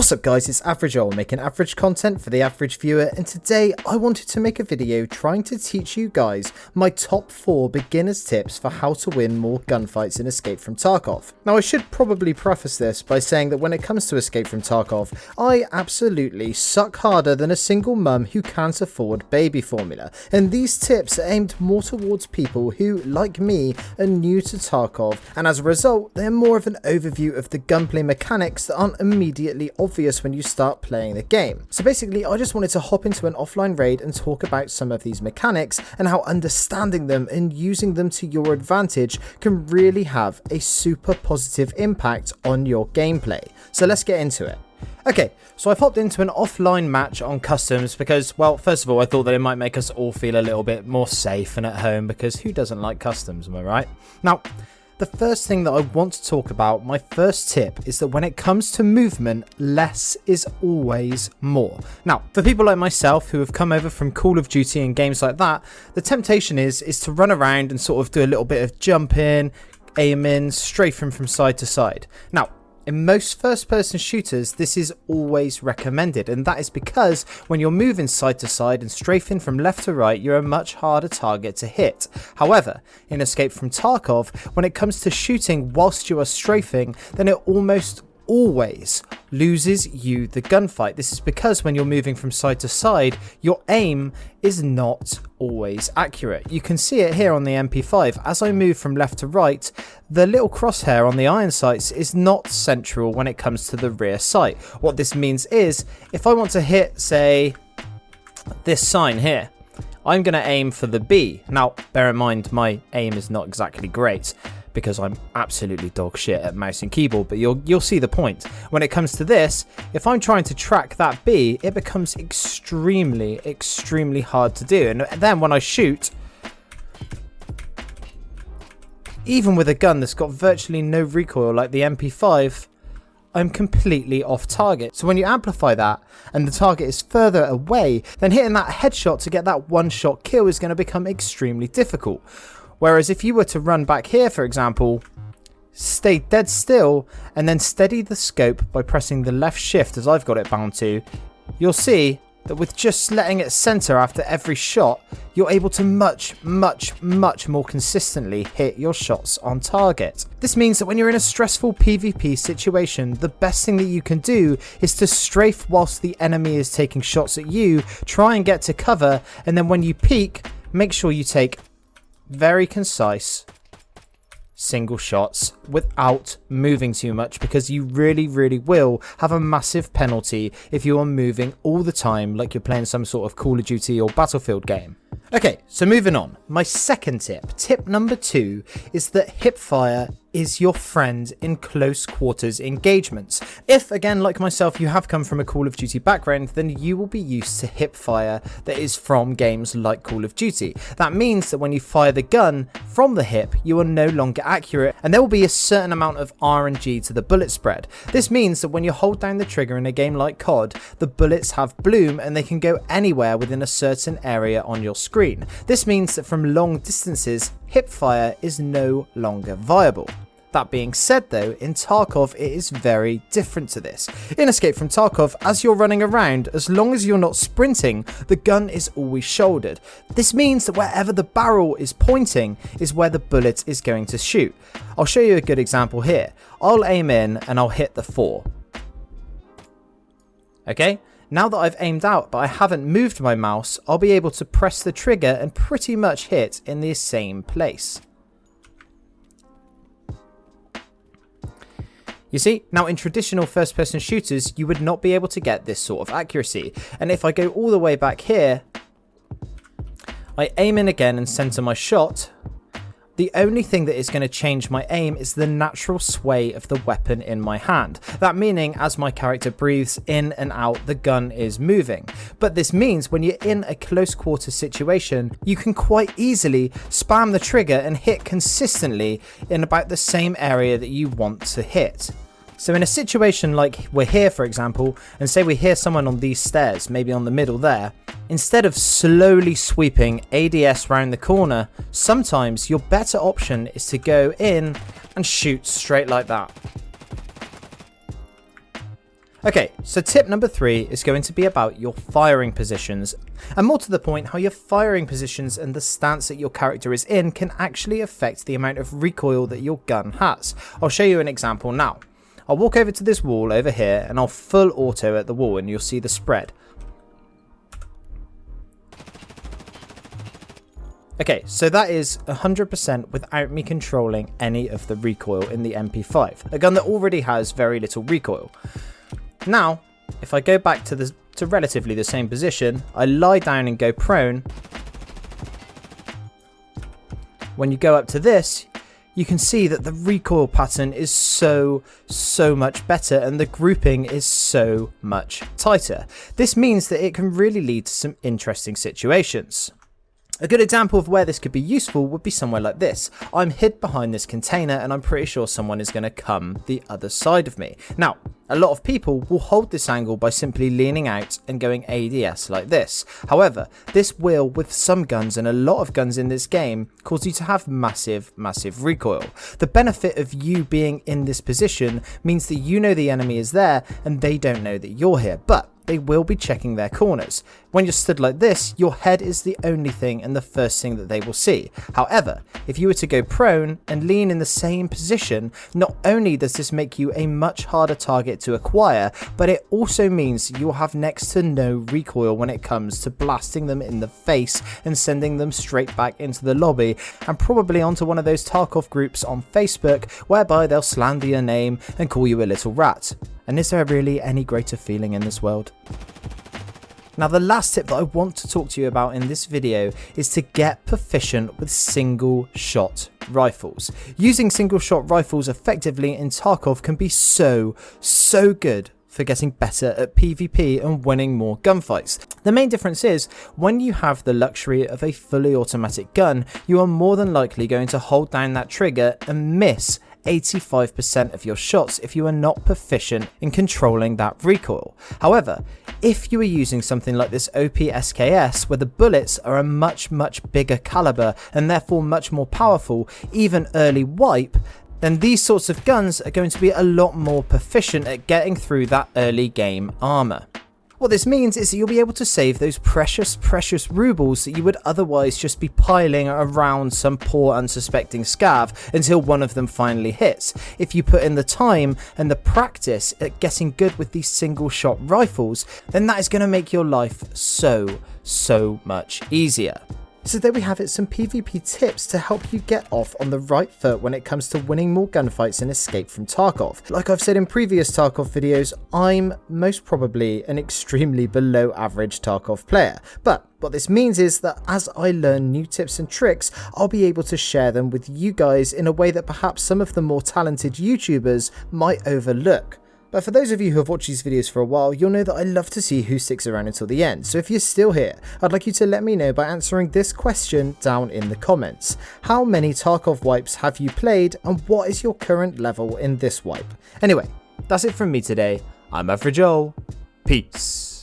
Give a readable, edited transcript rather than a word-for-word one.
What's up guys, it's Average Owl making average content for the average viewer, and today I wanted to make a video trying to teach you guys my top 4 beginners tips for how to win more gunfights in Escape from Tarkov. Now I should probably preface this by saying that when it comes to Escape from Tarkov, I absolutely suck harder than a single mum who can't afford baby formula, and these tips are aimed more towards people who, like me, are new to Tarkov, and as a result they're more of an overview of the gunplay mechanics that aren't immediately obvious when you start playing the game. So basically I just wanted to hop into an offline raid and talk about some of these mechanics and how understanding them and using them to your advantage can really have a super positive impact on your gameplay. So let's get into it. Okay, so I've hopped into an offline match on customs because, well, first of all, I thought that it might make us all feel a little bit more safe and at home, because who doesn't like customs, am I right? Now, the first thing that I want to talk about, my first tip, is that when it comes to movement, less is always more. Now, for people like myself who have come over from Call of Duty and games like that, the temptation is to run around and sort of do a little bit of jumping, aiming, strafing from side to side. Now, in most first-person shooters, this is always recommended, and that is because when you're moving side to side and strafing from left to right, you're a much harder target to hit. However, in Escape from Tarkov, when it comes to shooting whilst you are strafing, then it almost always loses you the gunfight. This is because when you're moving from side to side, your aim is not always accurate. You can see it here on the MP5. As I move from left to right, the little crosshair on the iron sights is not central when it comes to the rear sight. What this means is, if I want to hit, say, this sign here, I'm going to aim for the B. Now, bear in mind, my aim is not exactly great, because I'm absolutely dog shit at mouse and keyboard, but you'll see the point. When it comes to this, if I'm trying to track that B, it becomes extremely hard to do. And then when I shoot, even with a gun that's got virtually no recoil like the MP5, I'm completely off target. So when you amplify that and the target is further away, then hitting that headshot to get that one-shot kill is going to become extremely difficult. Whereas if you were to run back here, for example, stay dead still and then steady the scope by pressing the left shift as I've got it bound to, you'll see that with just letting it center after every shot, you're able to much more consistently hit your shots on target. This means that when you're in a stressful PvP situation, the best thing that you can do is to strafe whilst the enemy is taking shots at you, try and get to cover, and then when you peek, make sure you take very concise single shots without moving too much, because you really will have a massive penalty if you are moving all the time like you're playing some sort of Call of Duty or Battlefield game. Okay, so moving on. My second tip number 2, is that Hipfire is your friend in close quarters engagements. If, again, like myself, you have come from a Call of Duty background, then you will be used to Hipfire that is from games like Call of Duty. That means that when you fire the gun from the hip, you are no longer accurate, and there will be a certain amount of RNG to the bullet spread. This means that when you hold down the trigger in a game like COD, the bullets have bloom and they can go anywhere within a certain area on your screen. This means that from long distances, Hipfire is no longer viable. That being said though, in Tarkov it is very different to this. In Escape from Tarkov, as you're running around, as long as you're not sprinting, the gun is always shouldered. This means that wherever the barrel is pointing is where the bullet is going to shoot. I'll show you a good example here. I'll aim in and I'll hit the 4. Okay? Now that I've aimed out but I haven't moved my mouse, I'll be able to press the trigger and pretty much hit in the same place. You see, now in traditional first-person shooters, you would not be able to get this sort of accuracy. And if I go all the way back here, I aim in again and center my shot, the only thing that is going to change my aim is the natural sway of the weapon in my hand. That meaning, as my character breathes in and out, the gun is moving. But this means when you're in a close quarter situation, you can quite easily spam the trigger and hit consistently in about the same area that you want to hit. So in a situation like we're here, for example, and say we hear someone on these stairs, maybe on the middle there, instead of slowly sweeping ADS round the corner, sometimes your better option is to go in and shoot straight like that. Okay, so tip number 3 is going to be about your firing positions, and more to the point, how your firing positions and the stance that your character is in can actually affect the amount of recoil that your gun has. I'll show you an example now. I'll walk over to this wall over here and I'll full auto at the wall and you'll see the spread. Okay, so that is 100% without me controlling any of the recoil in the MP5, a gun that already has very little recoil. Now, if I go back to relatively the same position, I lie down and go prone. When you go up to this, you can see that the recoil pattern is so much better and the grouping is so much tighter. This means that it can really lead to some interesting situations. A good example of where this could be useful would be somewhere like this. I'm hid behind this container and I'm pretty sure someone is going to come the other side of me. Now, a lot of people will hold this angle by simply leaning out and going ADS like this. However, this will, with some guns and a lot of guns in this game, cause you to have massive recoil. The benefit of you being in this position means that you know the enemy is there and they don't know that you're here, but they will be checking their corners. When you're stood like this, your head is the only thing and the first thing that they will see. However, if you were to go prone and lean in the same position, not only does this make you a much harder target to acquire, but it also means you'll have next to no recoil when it comes to blasting them in the face and sending them straight back into the lobby and probably onto one of those Tarkov groups on Facebook whereby they'll slander your name and call you a little rat. And is there really any greater feeling in this world? Now, the last tip that I want to talk to you about in this video is to get proficient with single shot rifles. Using single shot rifles effectively in Tarkov can be so good for getting better at PvP and winning more gunfights. The main difference is, when you have the luxury of a fully automatic gun, you are more than likely going to hold down that trigger and miss 85% of your shots if you are not proficient in controlling that recoil. However, if you are using something like this OP SKS, where the bullets are a much bigger caliber and therefore much more powerful, even early wipe, then these sorts of guns are going to be a lot more proficient at getting through that early game armor. What this means is that you'll be able to save those precious rubles that you would otherwise just be piling around some poor unsuspecting scav until one of them finally hits. If you put in the time and the practice at getting good with these single shot rifles, then that is going to make your life so much easier. So there we have it, some PvP tips to help you get off on the right foot when it comes to winning more gunfights and escape from Tarkov. Like I've said in previous Tarkov videos, I'm most probably an extremely below average Tarkov player, but what this means is that as I learn new tips and tricks, I'll be able to share them with you guys in a way that perhaps some of the more talented YouTubers might overlook. But for those of you who have watched these videos for a while, you'll know that I love to see who sticks around until the end. So if you're still here, I'd like you to let me know by answering this question down in the comments. How many Tarkov wipes have you played and what is your current level in this wipe? Anyway, that's it from me today. I'm Average Joel. Peace.